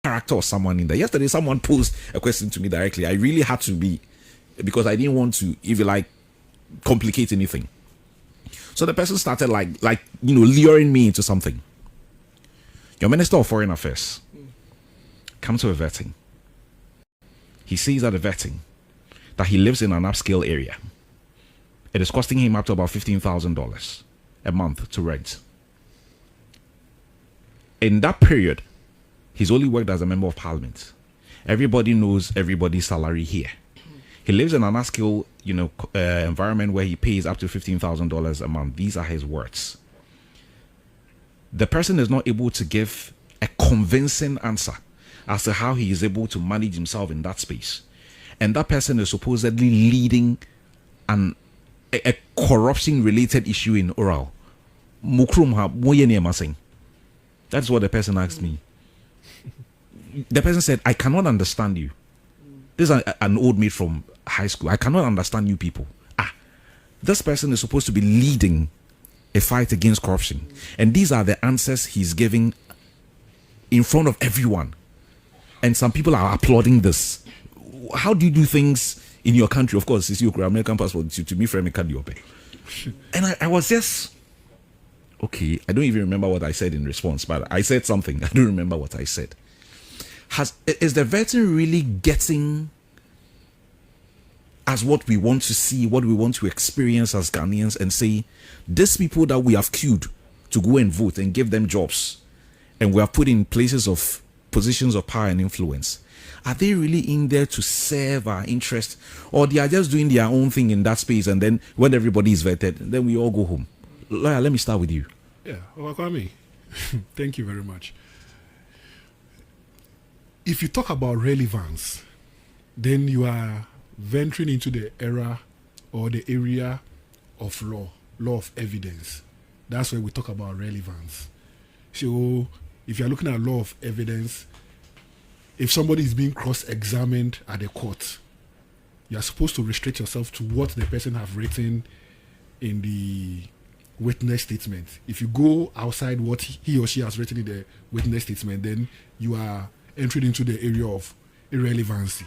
character of someone in there. Yesterday, someone posed a question to me directly. I really had to be, because I didn't want to, if you like, complicate anything. So the person started luring me into something. Your Minister of Foreign Affairs comes to a vetting. He sees at the vetting that he lives in an upscale area. It is costing him up to about $15,000 a month to rent. In that period, he's only worked as a member of parliament. Everybody knows everybody's salary here. He lives in an upscale, environment where he pays up to $15,000 a month. These are his words. The person is not able to give a convincing answer as to how he is able to manage himself in that space. And that person is supposedly leading a corruption-related issue in Oral. That's what the person asked me. The person said, I cannot understand you. This is an old mate from high school. I cannot understand you people. This person is supposed to be leading a fight against corruption. And these are the answers he's giving in front of everyone. And some people are applauding this. How do you do things in your country? Of course, it's your American passport to me from Kadiope. And I was just, okay, I don't even remember what I said in response, but I said something. I don't remember what I said. Is the vetting really getting as what we want to see, what we want to experience as Ghanaians, and say, these people that we have queued to go and vote and give them jobs, and we are put in places of positions of power and influence, are they really in there to serve our interest, or they are just doing their own thing in that space, and then when everybody is vetted, then we all go home? Lawyer, let me start with you. Yeah, Owakwame, thank you very much. If you talk about relevance, then you are venturing into the era or the area of law of evidence. That's where we talk about relevance. So if you're looking at law of evidence, if somebody is being cross-examined at the court, you're supposed to restrict yourself to what the person have written in the witness statement. If you go outside what he or she has written in the witness statement, then you are entering into the area of irrelevancy.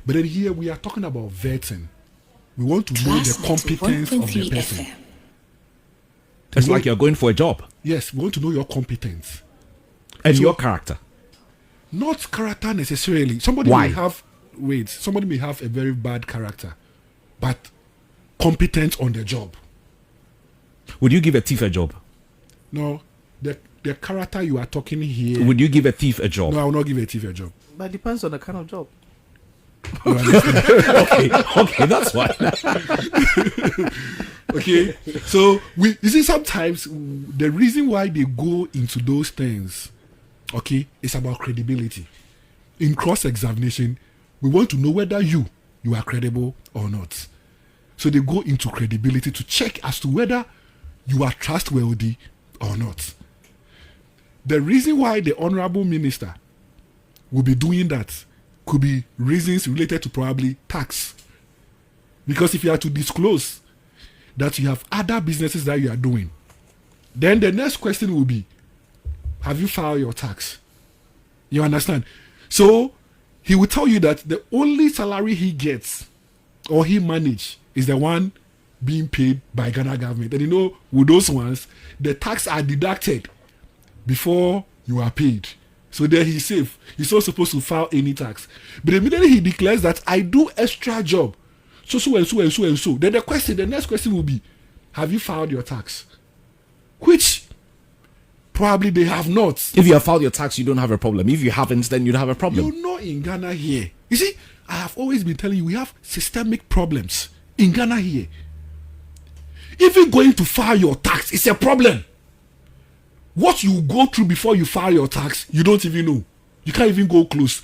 But then here we are talking about vetting. We want to know the competence of the person. It's like you're going for a job. Yes, we want to know your competence. And your character. Not character necessarily. Somebody may have a very bad character, but competent on the job. Would you give a thief a job? No. The character you are talking here. Would you give a thief a job? No, I will not give a thief a job. But it depends on the kind of job. okay, that's fine. Okay, so you see, sometimes the reason why they go into those things, okay, is about credibility. In cross-examination, we want to know whether you are credible or not. So they go into credibility to check as to whether you are trustworthy or not. The reason why the honorable minister will be doing that could be reasons related to probably tax. Because if you are to disclose that you have other businesses that you are doing, then the next question will be, have you filed your tax? You understand? So he will tell you that the only salary he gets or he manages is the one being paid by Ghana government. And with those ones, the tax are deducted before you are paid. So there he's safe. He's not supposed to file any tax. But immediately he declares that I do extra job, so and so and so and so. Then the next question will be, have you filed your tax? Which probably they have not. If you have filed your tax, you don't have a problem. If you haven't, then you'd have a problem. In Ghana here. You see, I have always been telling you, we have systemic problems in Ghana here. Even going to file your tax is a problem. What you go through before you file your tax, you don't even know. You can't even go close.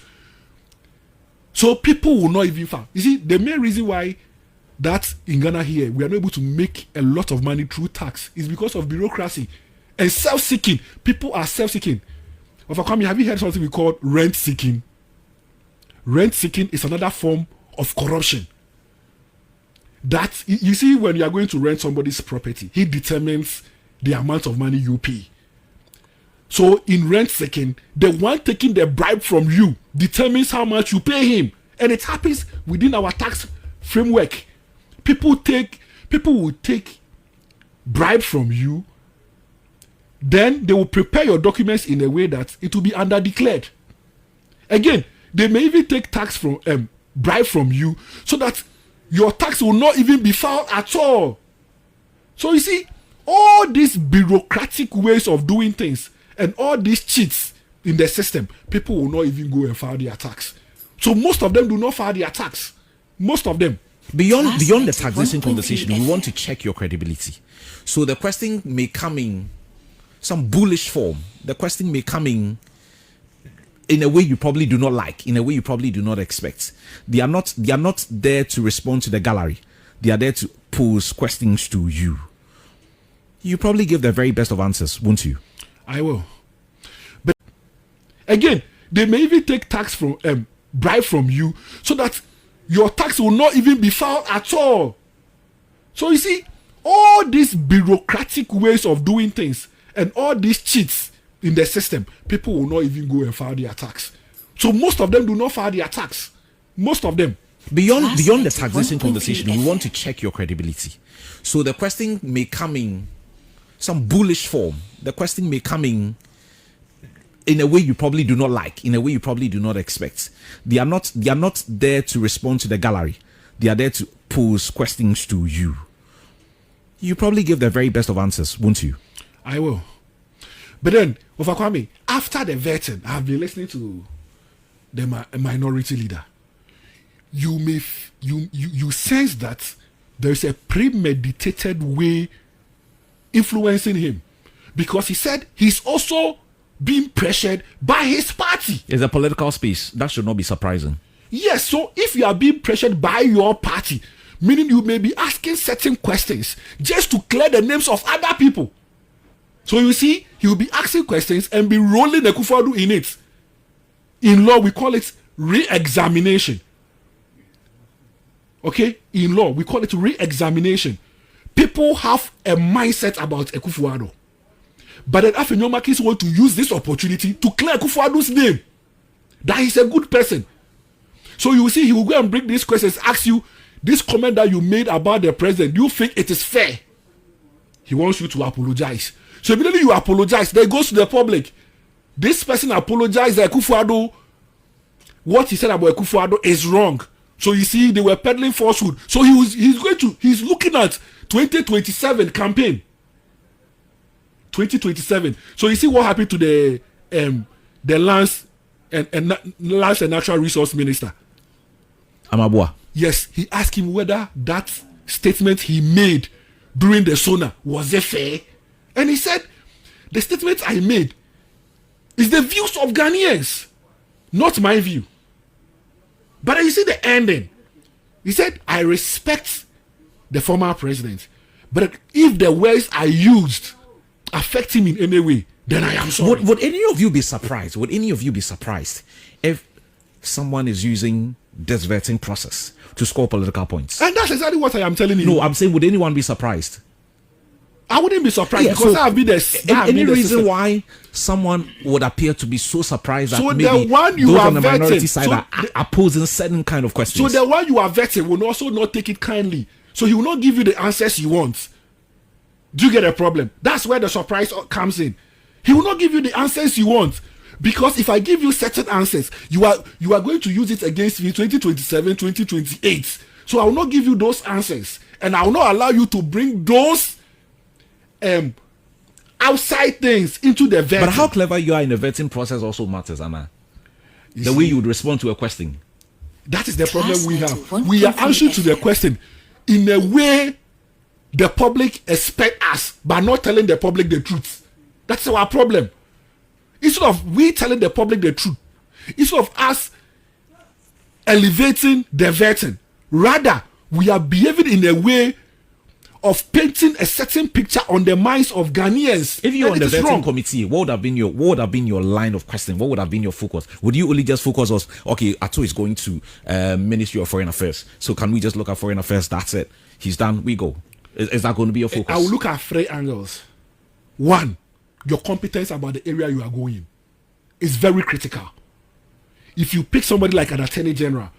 So people will not even file. You see, the main reason why that in Ghana here, we are not able to make a lot of money through tax is because of bureaucracy and self-seeking. People are self-seeking. Overcoming, have you heard something we call rent-seeking? Rent-seeking is another form of corruption. That, you see, when you are going to rent somebody's property, he determines the amount of money you pay. So in rent seeking, the one taking the bribe from you determines how much you pay him. And it happens within our tax framework. People will take bribe from you, then they will prepare your documents in a way that it will be underdeclared. Again, they may even take tax from bribe from you so that your tax will not even be filed at all. So you see, all these bureaucratic ways of doing things and all these cheats in the system, people will not even go and file their tax. So most of them do not file their tax. Most of them. Beyond the taxation conversation, we want to check your credibility. So the question may come in some bullish form. The question may come in a way you probably do not like, in a way you probably do not expect. They are not there to respond to the gallery. They are there to pose questions to you. You probably give the very best of answers, won't you? I will. But again, they may even take tax from bribe from you so that your tax will not even be filed at all. So you see, all these bureaucratic ways of doing things and all these cheats in the system, people will not even go and file their tax. So most of them do not file their tax. Most of them. Beyond the taxation conversation, we want to check your credibility. So the question may come in some bullish form. The question may come in a way you probably do not like, in a way you probably do not expect. They are not there to respond to the gallery. They are there to pose questions to you. You probably give the very best of answers, won't you? I will. But then, Kwame, after the vetting, I've been listening to the minority leader. You sense that there is a premeditated way influencing him, because he said he's also being pressured by his party. It's a political space. That should not be surprising. Yes, so if you are being pressured by your party, meaning you may be asking certain questions just to clear the names of other people. So you see, he will be asking questions and be rolling the Akufo-Addo in it. In law, we call it re-examination. Okay? In law, we call it re-examination. People have a mindset about Akufo-Addo. But then Afenyomakis want to use this opportunity to clear Akufo-Addo's name. That he's a good person. So you see, he will go and bring these questions, ask you, this comment that you made about the president, do you think it is fair? He wants you to apologize. So immediately you apologize, then it goes to the public. This person apologized that Akufo-Addo, what he said about Akufo-Addo is wrong. So you see, they were peddling falsehood. So he's looking at 2027 campaign. 2027. So you see what happened to the lands and natural resource minister. Amabua. Yes, he asked him whether that statement he made during the SONA was it fair, and he said the statement I made is the views of Ghanaians, not my view. But you see the ending. He said, I respect the former president, but if the words I used affect him in any way, then I am sorry. Would any of you be surprised? Would any of you be surprised if someone is using this vetting process to score political points? And that's exactly what I am telling you. No, I'm saying, would anyone be surprised? I wouldn't be surprised, because I have been there. Any reason why someone would appear to be so surprised that so maybe the one you those are on the minority vetting, side so are posing certain kind of questions? So the one you are vetting will also not take it kindly. So he will not give you the answers you want. Do you get a problem? That's where the surprise comes in. He will not give you the answers you want, because if I give you certain answers, you are going to use it against me 2027, 2028. So I will not give you those answers, and I will not allow you to bring those outside things into the vetting. But how clever you are in the vetting process also matters, Anna. The way you would respond to a question. That is the problem we have. We are answering to the question in a way the public expect us, but not telling the public the truth. That's our problem. Instead of we telling the public the truth, instead of us elevating the vetting, rather we are behaving in a way of painting a certain picture on the minds of Ghanaians. If you're on the vetting committee, what would have been your line of questioning? What would have been your focus? Would you only just focus on, okay, Ato is going to Ministry of Foreign Affairs, so can we just look at Foreign Affairs? That's it. He's done. We go. Is that going to be your focus? I will look at 3 angles. 1, your competence about the area you are going. It's very critical. If you pick somebody like an attorney general,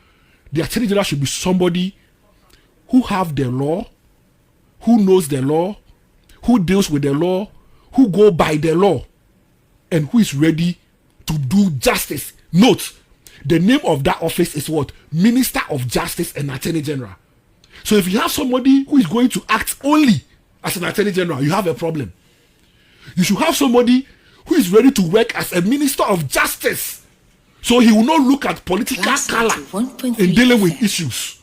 the attorney general should be somebody who have the law, who knows the law, who deals with the law, who go by the law, and who is ready to do justice. Note, the name of that office is what? Minister of Justice and Attorney General. So if you have somebody who is going to act only as an Attorney General, you have a problem. You should have somebody who is ready to work as a Minister of Justice. So he will not look at political color in dealing with issues.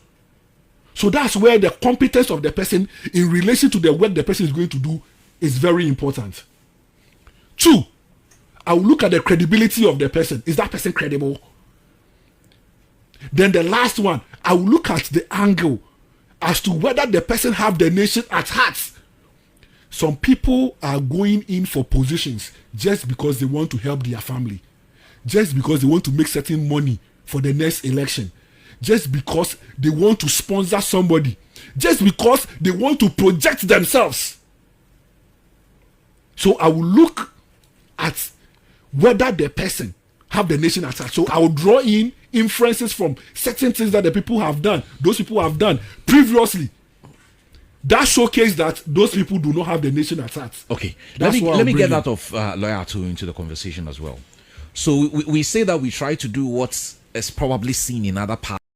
So that's where the competence of the person in relation to the work the person is going to do is very important. 2, I will look at the credibility of the person. Is that person credible? Then the last one, I will look at the angle as to whether the person have the nation at heart. Some people are going in for positions just because they want to help their family, just because they want to make certain money for the next election, just because they want to sponsor somebody, just because they want to project themselves. So I will look at whether the person have the nation at heart. So I will draw in inferences from certain things that the people have done, those people have done previously, that showcase that those people do not have the nation at heart. Okay, let me get that of Lawyer Atu into the conversation as well. So we say that we try to do what is probably seen in other parts